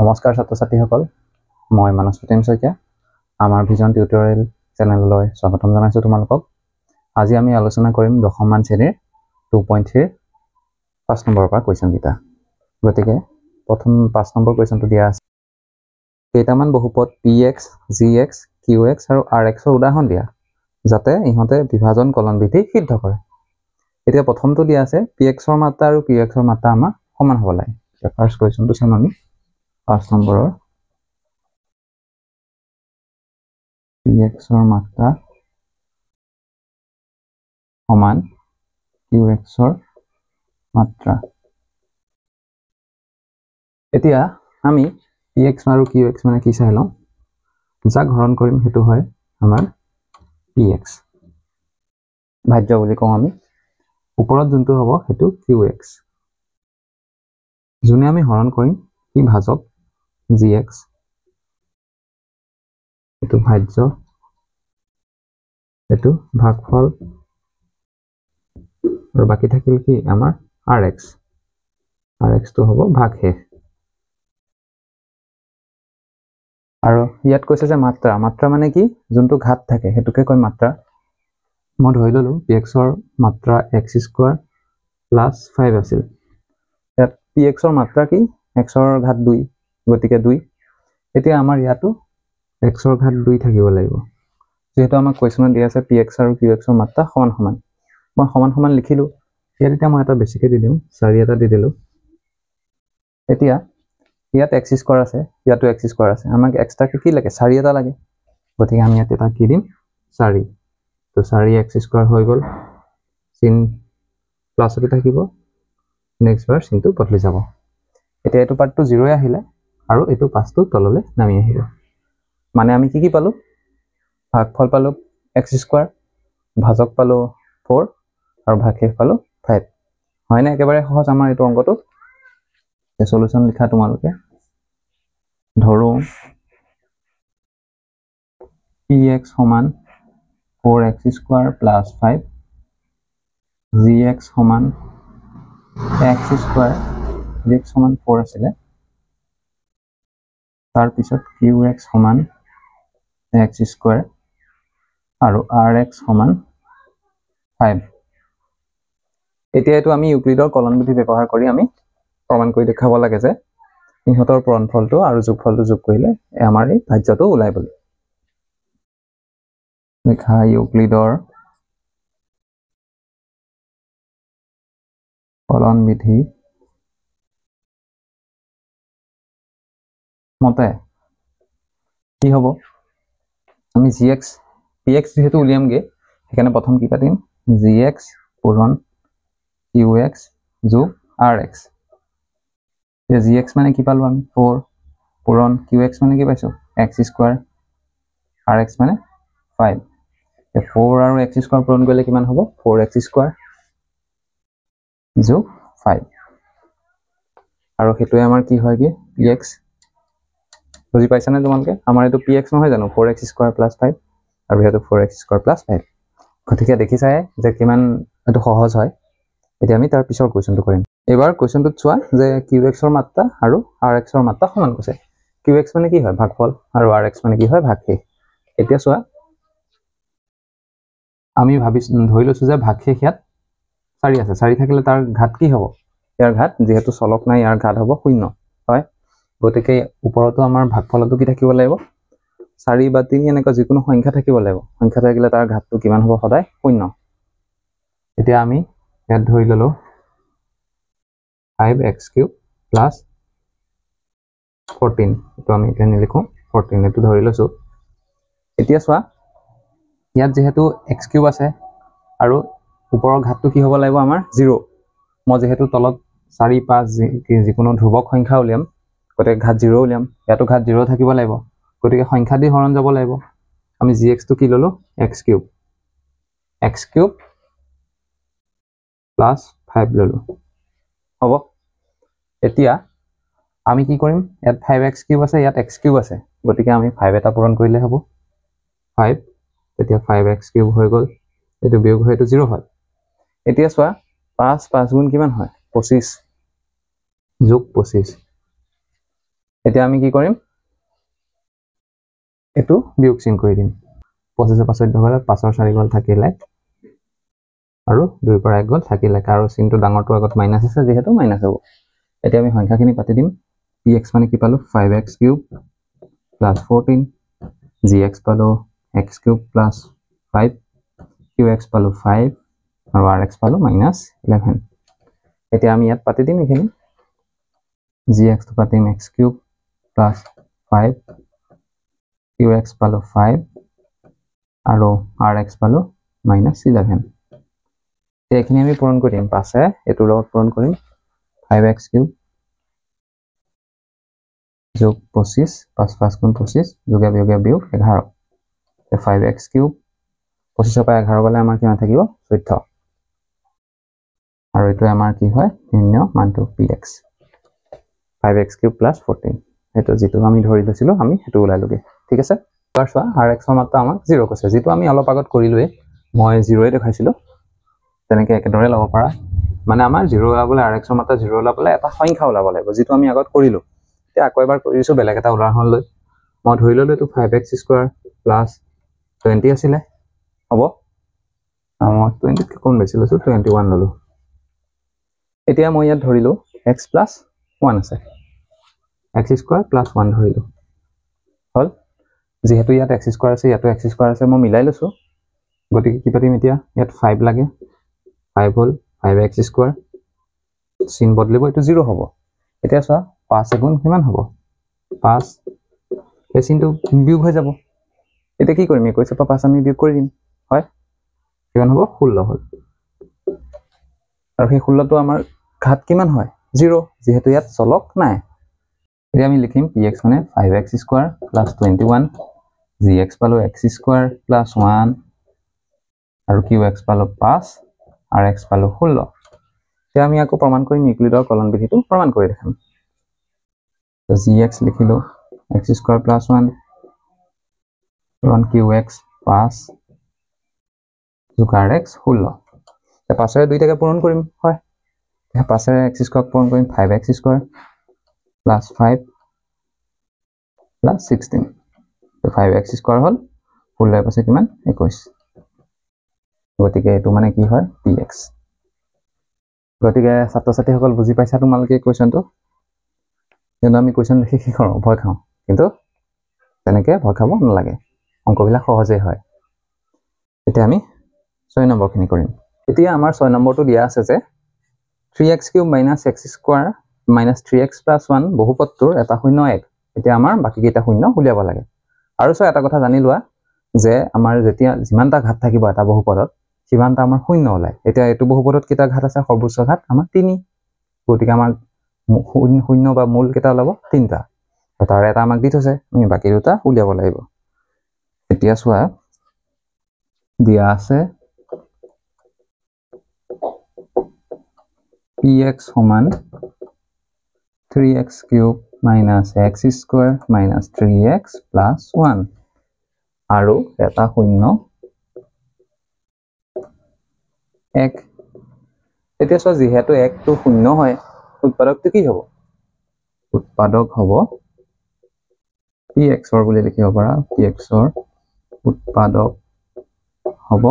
নমস্কাৰ ছাত্ৰ ছাত্ৰীসকল, মই মানস প্ৰতিম শইকীয়া। আমাৰ ভিজন টিউটৰিয়েল চেনেললৈ স্বাগতম জনাইছোঁ তোমালোকক। আজি আমি আলোচনা কৰিম 10ম মান শ্ৰেণীৰ 2.3 5 নম্বৰৰ পৰা কুৱেশ্যনকেইটা। গতিকে প্ৰথম 5 নম্বৰ কুৱেশ্যনটো দিয়া আছে, কেইটামান বহুপদ px, gx, qx আৰু rx ৰ উদাহৰণ দিয়া যাতে ইহঁতে বিভাজন কলন বিধি সিদ্ধ কৰে। এতিয়া প্ৰথমটো দিয়া আছে px ৰ মাত্ৰা আৰু qx ৰ মাত্ৰা আমাৰ সমান হ'ব লাগে। ফাৰ্ষ্ট কুৱেশ্যনটো চাম আমি 5 নম্বৰৰ px ৰ মাত্ৰা সমান qx ৰ মাত্ৰা। এতিয়া আমি px আৰু qx মানে কি চাই লওঁ। যাক হৰণ কৰিম সেইটো হয় আমাৰ px, ভাজ্য বুলি কওঁ আমি। ওপৰত যোনটো হ'ব সেইটো qx, যোনে আমি হৰণ কৰিম কি ভাজক gx, এইটো ভাজ্য, এইটো ভাগফল, আৰু বাকী থাকিল কি আমাৰ rx, rx টো হ'ব ভাগশেষ। আৰু ইয়াত কৈছে যে মাত্ৰা, মাত্ৰা মানে কি যোনটো ঘাত থাকে সেইটোকে কয় মাত্ৰা। মই ধৰি ললো px ৰ মাত্ৰা x² + 5 আছিল। ইয়াত px ৰ মাত্ৰা কি x ৰ ঘাত 2, গতিকে 2। এতিয়া আমাৰ ইয়াতো x ৰ ঘাত 2 থাকিব লাগিব। যেহেতু আমাক কুৱেশ্যনত দিয়া আছে px আৰু qx ৰ মাত্ৰা সমান সমান, মই সমান সমান লিখিলো। ইয়াত এতিয়া মই এটা বেছিকে দি দিওঁ, 4 এটা দি দিলো। এতিয়া ইয়াত x² আছে, ইয়াতো x² আছে, আমাক এক্সট্ৰাকে কি লাগে 4 এটা লাগে। গতিকে আমি ইয়াত এটা কি দিম 4, তো 4x² হৈ গ'ল। চিন প্লাছতে থাকিব, নেক্সট বাৰ চিনটো বদলি যাব। এতিয়া এইটো পাৰ্টটো 0 আহিলে আৰু এইটো 5টো তললৈ নামি আহিব। মানে আমি কি পালো, ভাগফল পালো x², ভাজক পালো 4 আৰু ভাগশেষ পালো 5। হয়নে? একেবাৰে সহজ আমাৰ এইটো অংকটো। সলিউশন লিখা তোমালোকে। ধৰো px সমান 4x² + 5, gx সমান x², gx সমান 4 আছিলে, তাৰপিছত qx সমান x² আৰু rx সমান 5। এতিয়া এইটো আমি ইউক্লিডৰ কলন বিধি ব্যৱহাৰ কৰি আমি প্ৰমাণ কৰি দেখাব লাগে যে ইহঁতৰ পূৰণফলটো আৰু যোগফলটো যোগ কৰিলে আমাৰ এই ভাজ্যটো ওলাই বুলি। লিখা ইউক্লিডৰ কলন বিধি মতে কি হ'ব, আমি gx px যেহেতু উলিয়ামগে সেইকাৰণে প্ৰথম কি পাতিম gx পূৰণ qx যোগ rx। এতিয়া gx মানে কি পালো আমি 4 পূৰণ qx মানে কি পাইছো x², rx মানে 5। 4 আৰু x² পূৰণ কৰিলে কিমান হ'ব 4x² যোগ 5, আৰু সেইটোৱে আমাৰ কি হয়গে px। বুজি পাইছানে তোমালোকে? আমাৰ এইটো px নহয় জানো, 4x² + 5, আৰু সেইটো 4x² + 5। গতিকে দেখিছাই যে কিমান এইটো সহজ হয়। এতিয়া আমি তাৰ পিছৰ কুৱেশ্যনটো কৰিম। এবাৰ কুৱেশ্যনটোত চোৱা যে qx ৰ মাত্ৰা আৰু rx ৰ মাত্ৰা সমান কৈছে। qx মানে কি হয় ভাগফল আৰু rx মানে কি হয় ভাগশেষ। এতিয়া চোৱা আমি ধৰি লৈছো যে ভাগশেষ ইয়াত 4 আছে, 4 থাকিলে তাৰ ঘাত কি হ'ব, ইয়াৰ ঘাত যিহেতু চলক নাই ইয়াৰ ঘাত হ'ব 0, হয়। গতিকে ওপৰতো আমাৰ ভাগফলতো কি থাকিব লাগিব 4 বা 3 এনেকুৱা যিকোনো সংখ্যা থাকিব লাগিব। সংখ্যা থাকিলে তাৰ ঘাতটো কিমান হ'ব সদায় 0। এতিয়া আমি ইয়াত ধৰি ললো 5x³ + 14, এইটো আমি এতিয়া নিলিখো 14 এইটো ধৰি লৈছো। এতিয়া চোৱা ইয়াত যিহেতু x³ আছে আৰু ওপৰৰ ঘাতটো কি হ'ব লাগিব আমাৰ 0। মই যিহেতু তলত 4, 5 যিকোনো ধ্ৰুৱক সংখ্যা উলিয়াম, গতিকে ঘাত 0 উলিয়াম, ইয়াতো ঘাত 0 থাকিব লাগিব। গতিকে সংখ্যা দি হৰণ যাব লাগিব। আমি gx টো কি ললো x³ + 5 ললো, হ'ব। এতিয়া আমি কি কৰিম, ইয়াত 5x³ আছে, ইয়াত x³ আছে, গতিকে আমি 5 এটা পূৰণ কৰিলে হ'ব 5। তেতিয়া 5x³ হৈ গ'ল, এইটো বিয়োগ হৈ এইটো 0 হয়। এতিয়া চোৱা 5 5 গুণ কিমান হয় 25 যোগ 25। এতিয়া আমি কি কৰিম এটো বিয়োগ চিন কৰি দিম 25 পৰা 14 গ'লে 5 ৰ 4 গ'ল থাকিলে আৰু 2 পৰা 1 গ'ল থাকিলে আৰু চিনটো ডাঙৰটো আগত মাইনাস আছে যেহেতু মাইনাস হ'ব এতিয়া আমি সংখ্যাখিনি পাতি দিম px মানে কি পালো 5x কিউব প্লাস 14 gx পালো x কিউব প্লাস 5 qx পালো 5 আৰু rx পালো -11 এতিয়া আমি ইয়াত পাতি দিম এখিনি gx তো পাতিম x কিউব প্লাস 5 qx পালো 5 আৰু rx পালো -11 এখিনি আমি পূৰণ কৰিম পাছে এটো লগত পূৰণ কৰিম 5x কিউব যোগ 25 5 5 গুণ 25 যোগে বিয়োগে বিয়োগ 11 5x কিউব 25 পৰা 11 গলে আমাৰ কিমান থাকিব 14 আৰু এটো আমাৰ কি হয় নিম্ন মানটো px 5x কিউব প্লাস 14 এটো যেটো আমি ধৰি লৈছিলো আমি হেতু উলাইলোগে ঠিক আছে তাৰ চোৱা rx ৰ মাত্ৰা আমাক 0 কৈছে যেটো আমি অলপ আগত কৰিলোৱে মই 0 এ দেখাইছিলো তেনেকে একেদৰে লব পাৰা মানে আমাৰ 0 ওলাবলে rx ৰ মাত্ৰা 0 ওলাবলে এটা সংখ্যা ওলাব লাগিব যেটো আমি আগত কৰিলো এতিয়া আকৌ এবাৰ কৰিছো বেলেগ এটা উদাহৰণ লৈ মই ধৰি ললো এটো 5x স্কয়াৰ প্লাস 20 আছিল হ'ব মই 20 কে কোন বেছিলো 21 ললো এতিয়া মই ইয়াত ধৰিলো x plus 1 আছে x স্কয়াৰ প্লাস 1 ধৰিলো হল যেহেতু ইয়াত x স্কয়াৰ আছে ইয়াতো x স্কয়াৰ আছে মই মিলাই লৈছো গতিকে কি পাতিম এতিয়া ইয়াত 5 লাগে 5 হল 5x স্কয়াৰ চিন বদলিব এটো 0 হ'ব এতিয়া চোৱা 5 গুণ কিমান হ'ব 5 এই চিনটো বিয়োগ হৈ যাব এটা কি কৰিম 21 পৰা 5 আমি বিয়োগ কৰি দিম হয় কিমান হ'ব 16 হ'ল আৰু সেই 16 টো আমাৰ ঘাত কিমান হয় 0 যেহেতু ইয়াত চলক নাই এতিয়া আমি লিখিম px মানে 5x স্কয়াৰ প্লাস 21 gx পালো x স্কয়াৰ প্লাস 1 আৰু qx পালো 5 rx পালো 16 এতিয়া আমি আকৌ প্ৰমাণ কৰিম ইউক্লিডৰ কলন বিধিটো প্ৰমাণ কৰি দেখাম তো gx লিখিলো x স্কয়াৰ প্লাস 1 qx 5 যোগ rx 16 তে পাছৰে দুইটাকে পূৰণ কৰিম হয় তে পাছৰে x স্কয়াৰ পূৰণ কৰিম 5x স্কয়াৰ প্লাস 5 প্লাস 16 তো 5x স্কয়াৰ হল 16 পাছে কিমান 21 গতিকে এটো মানে কি হয় px গতিকে ছাত্ৰ ছাত্ৰী সকল বুজি পাইছা তোমালোকে কোৱেশ্চনটো কিন্তু আমি কোৱেশ্চন লিখি কি কৰো ভয় খাও কিন্তু তেনেকে ভয় খাব নালাগে অংকবিলাক সহজে হয় এতিয়া আমি 6 নম্বৰখিনি কৰিম এতিয়া আমাৰ 6 নম্বৰটো দিয়া আছে যে 3x³ - x² - 3x + 1 বহুপদটোৰ এটা শূন্য 1 এতিয়া আমাৰ বাকি কেইটা শূন্য উলিয়াব লাগে আৰু সো এটা কথা জানি লোৱা যে আমাৰ যেতিয়া যিমানটা ঘাত থাকিব এটা বহুপদত সিমানটা আমাৰ শূন্য ওলায় এতিয়া এটো বহুপদত কেইটা ঘাত আছে সৰ্বোচ্চ ঘাত আমাৰ 3 গতিকে আমাৰ শূন্য বা মূল কেইটা ওলাব 3টা তাৰ এটা আমাক দি থৈছে আমি বাকি দুটা উলিয়াব লাগিব এতিয়া চোৱা দিয়া আছে px সমান 3x³ - x² - 3x + 1 আৰু এটা শূন্য 1 এতিয়া চোৱা যেহেতু 1 টো শূন্য হয় উৎপাদকটো কি হ'ব উৎপাদক হ'ব px ৰ বুলি লিখিব পাৰা px ৰ উৎপাদক হ'ব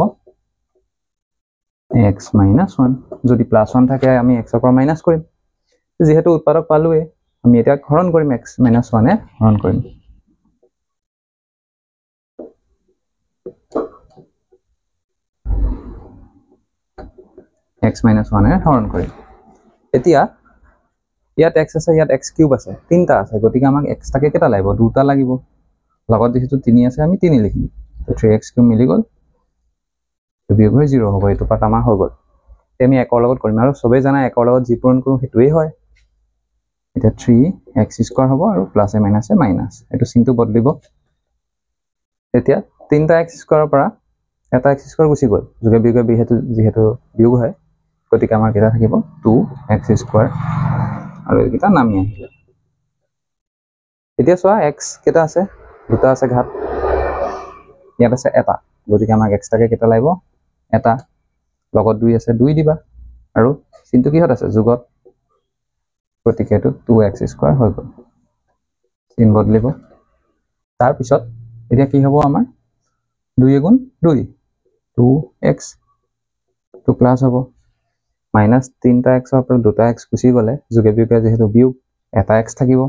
x - 1 যদি +1 থাকে আমি x ৰ পৰা মাইনাস কৰিম যেহেতু উৎপাদক পালোৱে আমি এটা হৰণ কৰিম x - 1 এ হৰণ কৰিম x - 1 এ হৰণ কৰিম এতিয়া ইয়াত x আছে ইয়াত x³ আছে তিনটা আছে গতিকে আমাক x টাকে কেটা লাগিব দুটা লাগিব লগত যেহেতু 3 আছে আমি 3 লিখিম 3x³ মিলি গল বিয়োগ হৈ 0 হ'ব এটো পাত আমাৰ হৈ গল আমি 1 ৰ লগত কৰিম আৰু সবে জানা 1 ৰ লগত যি পূৰণ কৰো হেতুই হয় এটা 3x² হ'ব আৰু প্লাস এ মাইনাস এ মাইনাস এটো চিনটো বদলিব এতিয়া 3টা x² ৰ পৰা এটা x² গুচি গল যোগে বিয়োগে যেহেতু বিয়োগ হয় গতিকে আমাৰ কেটা থাকিব 2x² আৰু এটা নামি আহিলে এতিয়া চোৱা x কেটা আছে দুটা আছে ঘাত ইয়াত আছে এটা গতিকে আমাক x টাকে কেটা লাগিব এটা লগত 2 আছে 2 দিবা আৰু চিনটো কিহত আছে যোগত গতিকে এটো 2x² হৈ গল চিন বদলিব তাৰ পিছত এতিয়া কি হ'ব আমাৰ 2 গুণ 2 2x তো প্লাস হ'ব মাইনাস 3টা x ৰ পৰা 2টা x গুচি গ'লে যোগে বিয়োগে যেহেতু বিয়োগ এটা x থাকিব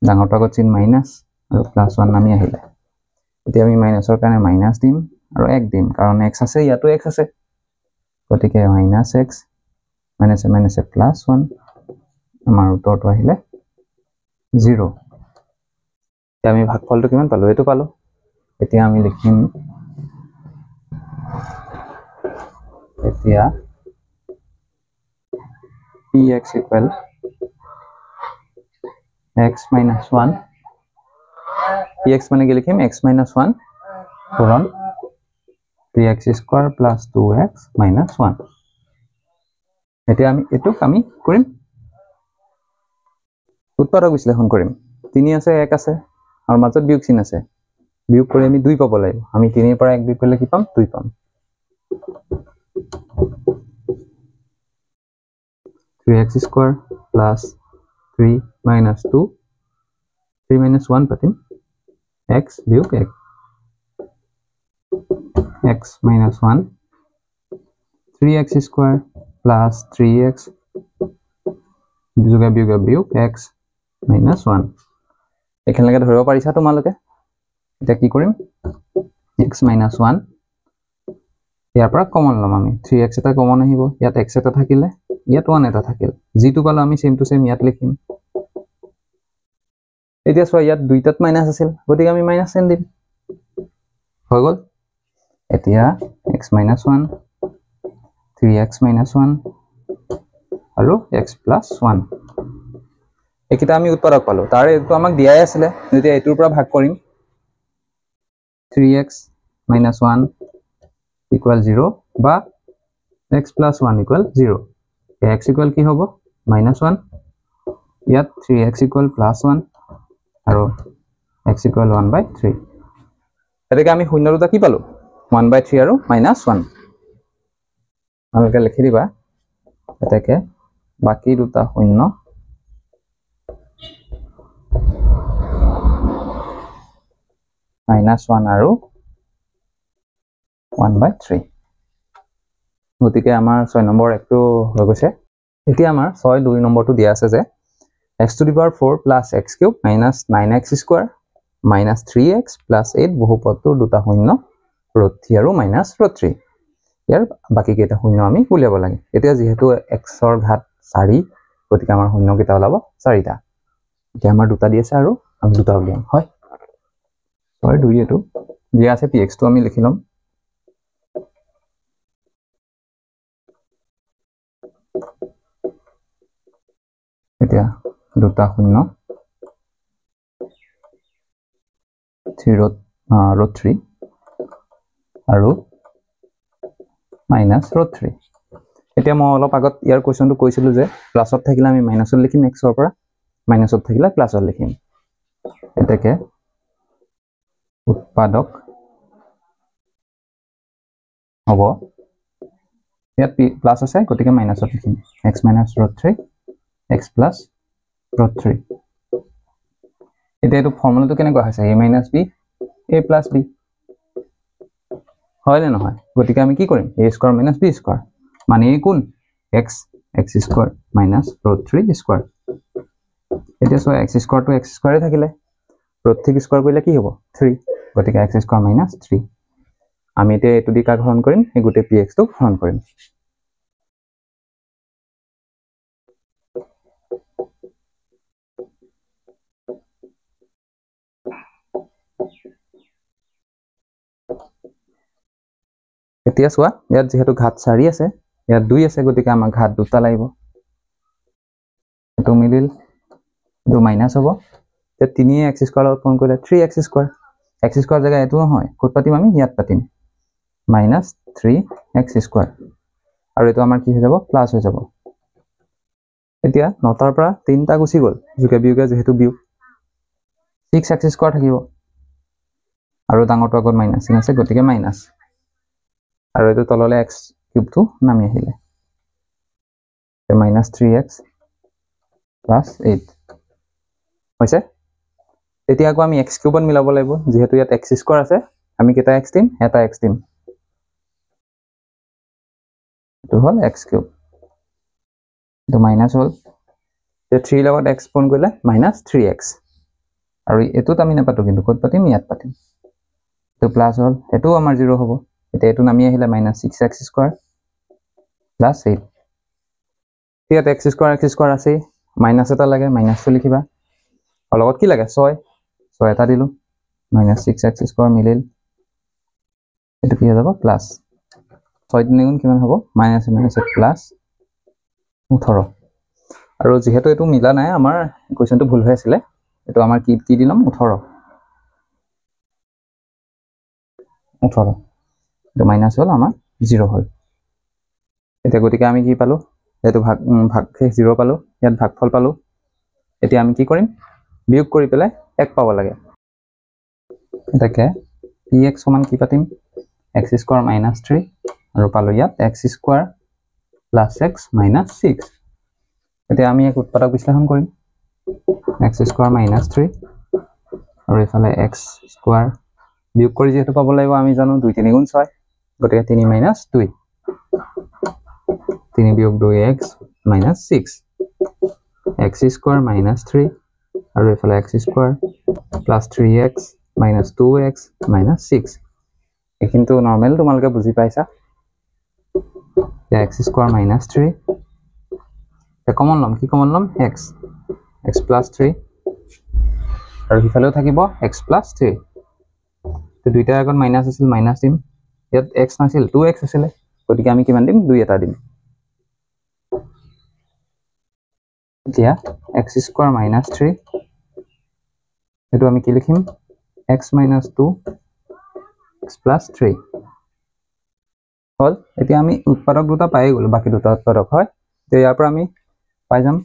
ডাঙৰটো আগত চিন মাইনাস আৰু প্লাস 1 নামি আহিলে এতিয়া আমি মাইনাসৰ কাৰণে মাইনাস দিম আৰু 1 দিম কাৰণ x আছে ইয়াতো x আছে গতিকে minus x minus minus plus 1 আমাৰ উত্তৰটো আহিলে 0 এতিয়া আমি ভাগফলটো কিমান পালো এটো পালো এতিয়া আমি লিখিম এতিয়া px equal x minus 1 px মানে কি লিখিম x minus 1 পূৰণ 3x square plus 2x minus 1 এতিয়া আমি এটুক আমি কৰিম উৎপাদক বিশ্লেষণ কৰিম 3 আছে 1 আছে আৰু মাজত বিয়োগ চিন আছে বিয়োগ কৰি আমি 2 পাব লাগিব আমি 3 ৰ পৰা 1 বিয়োগ কৰিলে কি পাম 2 পাম 3x square plus 3 minus 2 3 minus 1 patim x বিয়োগ x minus 1 3x square plus 3x যোগে বিয়োগে বিয়োগ x minus 1 এখানলৈকে ধৰিব পাৰিছা তোমালোকে এতিয়া কি কৰিম x minus 1 ইয়াৰ পৰা কমন লম আমি 3x এটা কমন আহিব ইয়াত x এটা থাকিলে ইয়াত 1 এটা থাকিল যেটো পালো আমি সেম টু সেম ইয়াত লিখিম এতিয়া সো ইয়াত দুইটাত মাইনাস আছিল গতিকে আমি মাইনাস n দিম হৈ গল এতিয়া x minus 1 3x minus 1 আৰু x plus 1 একিটা আমি উৎপাদক পালো তাৰে এটো আমাক দিয়াই আছিল যদি এটোৰ পৰা ভাগ কৰিম 3x minus 1 equal 0 বা x plus 1 equal 0 x equal কি হ'ব minus 1 ইয়াত 3x equal plus 1 আৰু x equal 1/3 এটাকে আমি শূন্য দুটা কি পালো 1/3 আৰু minus 1 আমাকে লিখি দিবা এটাকে বাকি দুটা শূন্য minus 1 আৰু 1/3 গতিকে আমাৰ 6 নম্বৰ একটো হৈ গৈছে এতিয়া আমাৰ 6 2 নম্বৰটো দিয়া আছে যে x to the power 4 plus x cube minus 9x square minus 3x plus 8 বহুপদটোৰ দুটা শূন্য √3 আৰু minus √3 ইয়াৰ বাকি কেইটা শূন্য আমি উলিয়াব লাগে এতিয়া যেহেতু x ৰ ঘাত 4 গতিকে আমাৰ শূন্য কেইটা ওলাব 4টা এতিয়া আমাৰ দুটা দি আছে আৰু আমি দুটা উলিয়াম হয় 6 2 এটো দিয়া আছে px টো আমি লিখি লম এতিয়া দুটা শূন্য 3 আৰু minus √3 এতিয়া মই অলপ আগত ইয়াৰ কোৱেশ্চনটো কৈছিলো যে প্লাসত থাকিলে আমি মাইনাসত লিখিম x ৰ পৰা মাইনাসত থাকিলে প্লাসত লিখিম এটাকে উৎপাদক হ'ব ইয়াত প্লাস আছে গতিকে মাইনাসত লিখিম x minus √3 x plus √3 এটা এটো ফৰ্মুলাটো কেনেকুৱা হৈছে a minus b a plus b হয় নে নহয় গতিকে আমি কি কৰিম a square minus b square মানে কোন x square minus √3 square এটা so x square to x square থাকিলে √3 square কৰিলে কি হ'ব 3 গতিকে x square minus 3 আমি তে এটো দিকা গ্ৰহণ কৰিম এই গুটে px টো গ্ৰহণ কৰিম এতিয়া সোয়া ইয়াত যেহেতু ঘাত 4 আছে ইয়াত 2 আছে গতিকে আমাৰ ঘাত দুটা লাগিব এটো মিডিল এটো মাইনাস হ'ব তে 3 x স্কয়ার লগত কোন কৰিলে 3x স্কয়ার x স্কয়ার জায়গা এটো নহয় কোট পাতিম আমি ইয়াত পাতিম minus 3x স্কয়ার আৰু এটো আমাৰ কি হৈ যাব প্লাস হৈ যাব এতিয়া 9 পৰা 3টা গুচি গল যোগে বিয়োগে যেহেতু বিয়োগ 6x স্কয়াৰ থাকিব আৰু ডাঙৰটো আগত মাইনাস চিন আছে গতিকে মাইনাস আৰু এটো তললে x কিউব টো নামি আহিলে minus 3x plus 8 হৈছে তেতিয়া আকৌ আমি x কিউবত মিলাব লাগিব যেহেতু ইয়াত x স্কয়াৰ আছে আমি কেটা x দিম এটা x দিম এটো হল x কিউব এটো মাইনাস হল তে 3 লগত x পূৰণ কৰিলে মাইনাস 3x আৰু এটোত আমি নাপাতো কিন্তু কত পাতিম ইয়াত পাতিম তো প্লাস হল এটো আমাৰ 0 হ'ব এটা এটো নামি আহিলে মাইনাস 6x স্কয়াৰ প্লাস 8 ইয়াত x স্কয়াৰ আছে মাইনাস এটা লাগে মাইনাসটো লিখিবা আৰু লগত কি লাগে 6 এটা দিলু মাইনাস 6x স্কয়াৰ মিলিল এটো কি হৈ যাব প্লাস 6 গুণ কিমান হ'ব মাইনাস মাইনাস প্লাস 18 আৰু যেহেতু এটো মিলা নাই আমাৰ কোৱেশ্চনটো ভুল হৈ আছিল এটো আমাৰ কি দিলাম 18 এটো মাইনাস হল আমাৰ 0 হল এটা গতিকে আমি কি পালো এটো ভাগ 0 পালো ইয়াত ভাগফল পালো এতিয়া আমি কি কৰিম বিয়োগ কৰি পেলাই 1 পাব লাগে এটাকে px সমান কি পাতিম x স্কয়াৰ মাইনাস 3 আৰু পালো ইয়াত x square plus x minus 6 এতিয়া আমি এক উৎপাদক বিশ্লেষণ কৰিম x স্কয়াৰ মাইনাস 3 আৰু ইফালে x স্কয়াৰ বিয়োগ কৰি যেটো পাব লাগিব আমি জানো 2 3 গুণ 6 গতিকে 3 মাইনাস 2 3 বিয়োগ 2x minus 6 x square minus 3 আৰু ইফালে x square plus 3x minus 2x minus 6 একিন্তু নরমাল তোমালকে বুজি পাইছা x স্কয়ার minus 3 তে কমন লম কি কমন লম x plus 3 আৰু হিফালেও থাকিব x plus 3 তে দুইটাৰ আগত মাইনাস আছিল মাইনাস দিম ইয়াত x নাছিল 2x আছিল গতিকে আমি কিমান দিম 2 এটা দিম এতিয়া x স্কয়ার minus 3 এটো আমি কি লিখিম x minus 2 x plus 3 হল এতিয়া আমি উৎপাদক দুটা পাই গলো বাকি দুটা উৎপাদক হয় তে ইয়াৰ পৰা আমি পাই যাম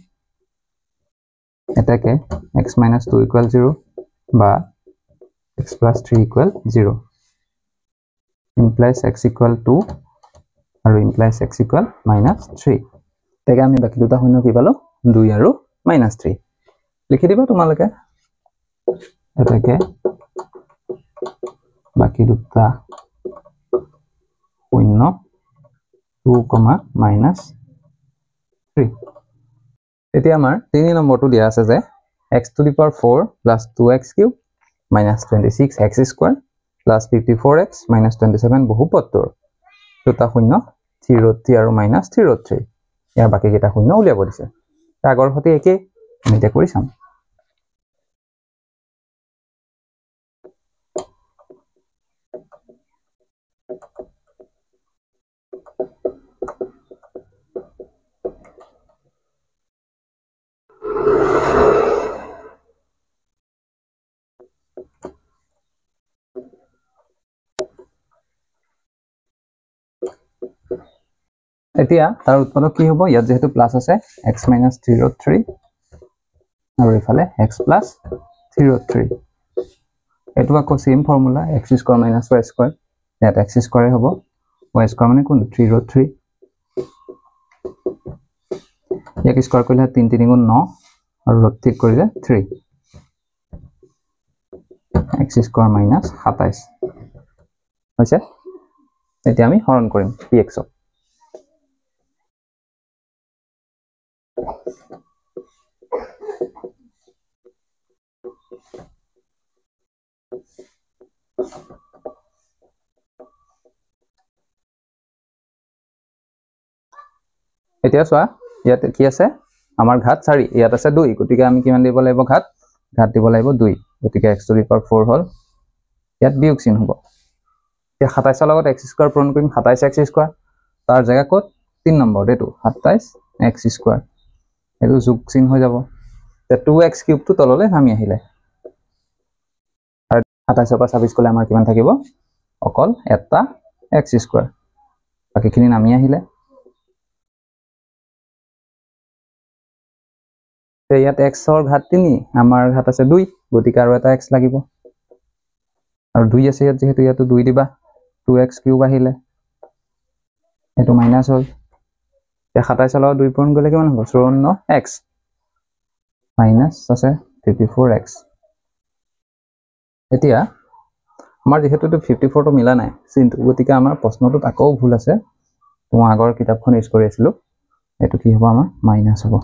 এটাকে x minus 2 equal 0 বা x plus 3 equal 0 implies x equal 2 আৰু implies x equal minus 3 তেকে আমি বাকি দুটা শূন্য কি পালো 2 আৰু minus 3 লিখি দিবা তোমালকে এটাকে বাকি দুটা শূন্য 2, minus 3 এতিয়া আমাৰ 3 নম্বৰটো দিয়া আছে যে x to the power 4 plus 2x cube minus 26x square plus 54x minus 27 বহুপদটোৰ দুটা শূন্য 0 আৰু minus 3 ইয়াৰ বাকি কেইটা শূন্য উলিয়াব দিছে আগৰ হতে একে আমি এটা কৰি চাম এতিয়া তাৰ উৎপাদক কি হ'ব ইয়াত যেহেতু প্লাস আছে x minus 3 আৰু ইফালে x plus 3 এটো আকৌ same formula x square minus y square ইয়াত x square হ'ব y square মানে কোন 3 ইয়াক স্কয়াৰ কৰিলে 3 3 গুণ 9 আৰু ৰোট ঠিক কৰিলে 3 x square minus 27 হৈছে এতিয়া আমি হৰণ কৰিম px ক এতিয়া চোৱা ইয়াত কি আছে আমাৰ ঘাত 4 ইয়াত আছে 2 গতিকে আমি কিমান দিব লাগিব ঘাত দিব লাগিব 2 গতিকে x to the power 4 হল ইয়াত বিয়োগ চিন হ'ব এতিয়া 27 লগত x স্কয়াৰ পূৰণ কৰিম 27x স্কয়াৰ তাৰ জায়গা কত 3 নম্বৰ এটো 27x স্কয়াৰ এটো যোগ চিন হৈ যাব তে 2x কিউব টো তললে নামি আহিলে আৰু 27 পৰা 26 কলে আমাৰ কিমান থাকিব অকল এটা x স্কয়াৰ বাকিখিনি নামি আহিলে তে ইয়াত x ৰ ঘাত 3 আমাৰ ঘাত আছে 2 গতিকে আৰু এটা x লাগিব আৰু 2 আছে ইয়াত যেহেতু ইয়াতো 2 দিবা 2x কিউব আহিলে এটো মাইনাস হল তে 27 লগত 2 পূৰণ কৰিলে কিমান হ'ব 54x মাইনাস আছে 54x এতিয়া আমাৰ যেহেতু 54 টো মিলা নাই চিনটো গতিকে আমাৰ প্ৰশ্নটোত আকৌ ভুল আছে মই আগৰ কিতাপখন ইউজ কৰি আছিলো এটো কি হ'ব আমাৰ মাইনাস হ'ব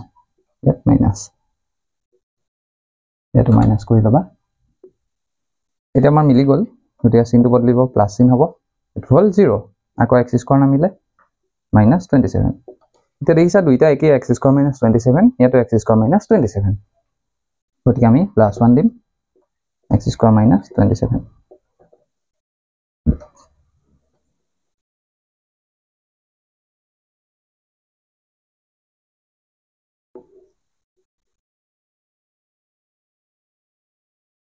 ইয়াত মাইনাস এটো মাইনাস কৰি লবা এটা আমাৰ মিলি গল গতিকে চিনটো বদলিব প্লাস চিন হ'ব এটো হ'ল 0 আকৌ x স্কয়াৰ নামিলে -27 এটা দেখিছা দুইটা একে x স্কয়াৰ -27 ইয়াতো x স্কয়াৰ -27 গতিকে আমি +1 দিম x স্কয়াৰ -27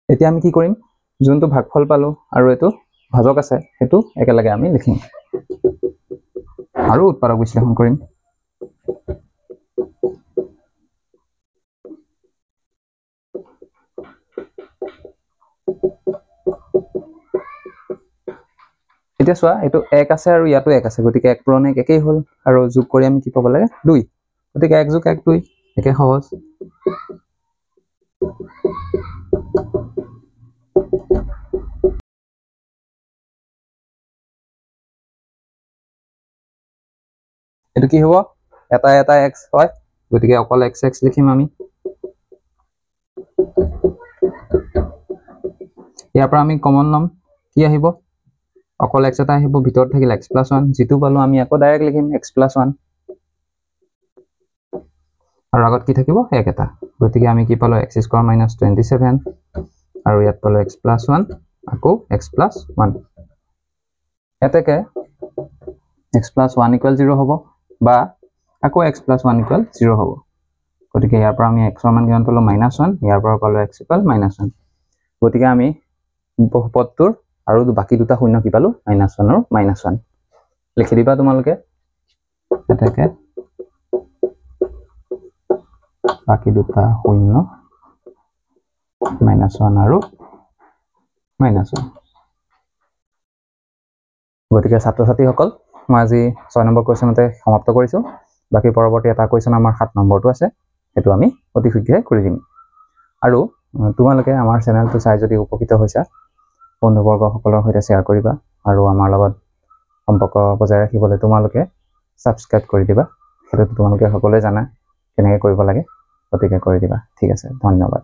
এতিয়া আমি কি কৰিম যোনটো ভাগফল পালো আৰু এটো ভাজক আছে হেতু একেলগে আমি লিখিম আৰু উৎপাদক বিশ্লেষণ কৰিম এতিয়া চোৱা এটো 1 আছে আৰু ইয়াতো 1 আছে গতিকে 1 পূৰণ 1 একেই হ'ল আৰু যোগ কৰি আমি কি পাব লাগে 2 গতিকে 1 যোগ 1 2 একে সহজ এটো কি হ'ব এটা x হয় গতিকে অকল x লিখিম আমি ইয়াৰ পৰা আমি কমন লম কি আহিব অকল x এটা আহিব ভিতৰত থাকিল x + 1 যেটো পালো আমি আকৌ ডাইৰেক্ট লিখিম x + 1 আৰু আগত কি থাকিব 1 এটা গতিকে আমি কি পালো x² - 27 আৰু ইয়াত পালো x + 1 আকৌ x + 1 এতেকে x + 1 = 0 হ'ব বা আকৌ x + 1 = 0 হ'ব গতিকে ইয়াৰ পৰা আমি x ৰ মান কিমান পালো -1 ইয়াৰ পৰা পালো x = -1 গতিকে আমি বহুপদটোৰ আৰু বাকি দুটা শূন্য কি পালো -1 আৰু -1 লিখি দিবা তোমালোকে এতেকে বাকি দুটা শূন্য -1 আৰু -1 গতিকে ছাত্ৰ-ছাত্ৰীসকল মই আজি 6 নম্বৰ কোৱেশ্চনতে সমাপ্ত কৰিছো বাকি পৰৱৰ্তী এটা কোৱেশ্চন আমাৰ 7 নম্বৰটো আছে হেতু আমি অতি শীঘ্ৰে কৰি দিম আৰু তোমালোকে আমাৰ চেনেলটো চাই যদি উপকৃত হৈছা বন্ধুবৰ্গসকলৰ সৈতে শ্বেয়াৰ কৰিবা আৰু আমাৰ লগত সম্পৰ্ক বজাই ৰাখিবলৈ তোমালোকে সাবস্ক্ৰাইব কৰি দিবা হেতু তোমালোকে সকলোৱে জানা কেনেকৈ কৰিব লাগে গতিকে কৰি দিবা ঠিক আছে ধন্যবাদ